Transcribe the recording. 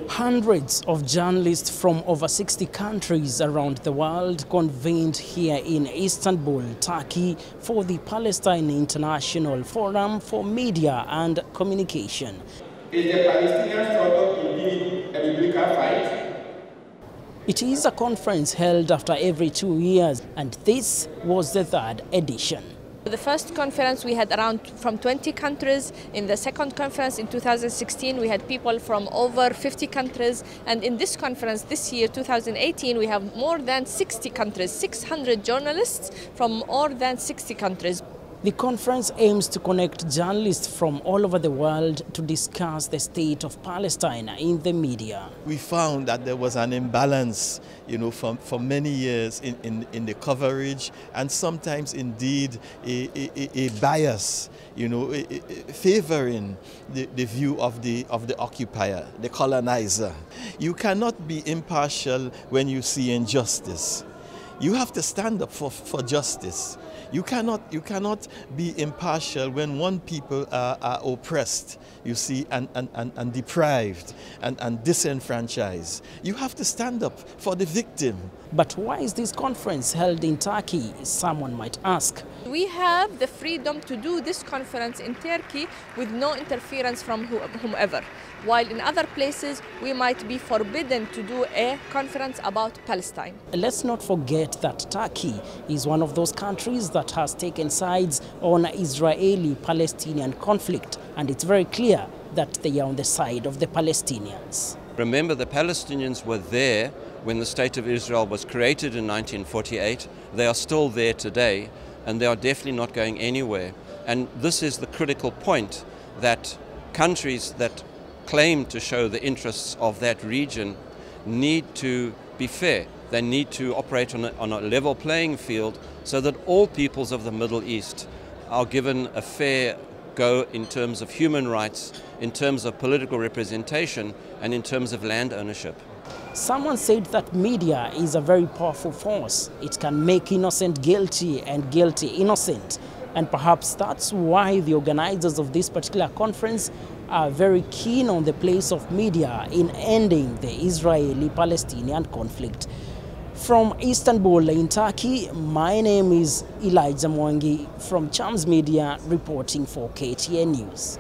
Hundreds of journalists from over 60 countries around the world convened here in Istanbul, Turkey, for the Palestine International Forum for Media and Communication. Is the Palestinian struggle indeed a biblical fight? It is a conference held after every 2 years, and this was the third edition. The first conference we had around from 20 countries. In the second conference in 2016 we had people from over 50 countries, and in this conference this year 2018 we have more than 60 countries, 600 journalists from more than 60 countries. The conference aims to connect journalists from all over the world to discuss the state of Palestine in the media. We found that there was an imbalance, for many years in the coverage, and sometimes indeed a bias, favoring the view of the occupier, the colonizer. You cannot be impartial when you see injustice. You have to stand up for justice. You cannot be impartial when one people are oppressed, and deprived and disenfranchised. You have to stand up for the victim. But why is this conference held in Turkey, someone might ask? We have the freedom to do this conference in Turkey with no interference from whomever, while in other places we might be forbidden to do a conference about Palestine. Let's not forget that Turkey is one of those countries that has taken sides on Israeli-Palestinian conflict, and it's very clear that they are on the side of the Palestinians. Remember, the Palestinians were there when the State of Israel was created in 1948. They are still there today, and they are definitely not going anywhere. And this is the critical point, that countries that claim to show the interests of that region need to be fair. They need to operate on a level playing field so that all peoples of the Middle East are given a fair go in terms of human rights, in terms of political representation, and in terms of land ownership. Someone said that media is a very powerful force. It can make innocent guilty and guilty innocent. And perhaps that's why the organizers of this particular conference are very keen on the place of media in ending the Israeli-Palestinian conflict. From Istanbul in Turkey, my name is Elijah Mwangi from Chams Media, reporting for KTN News.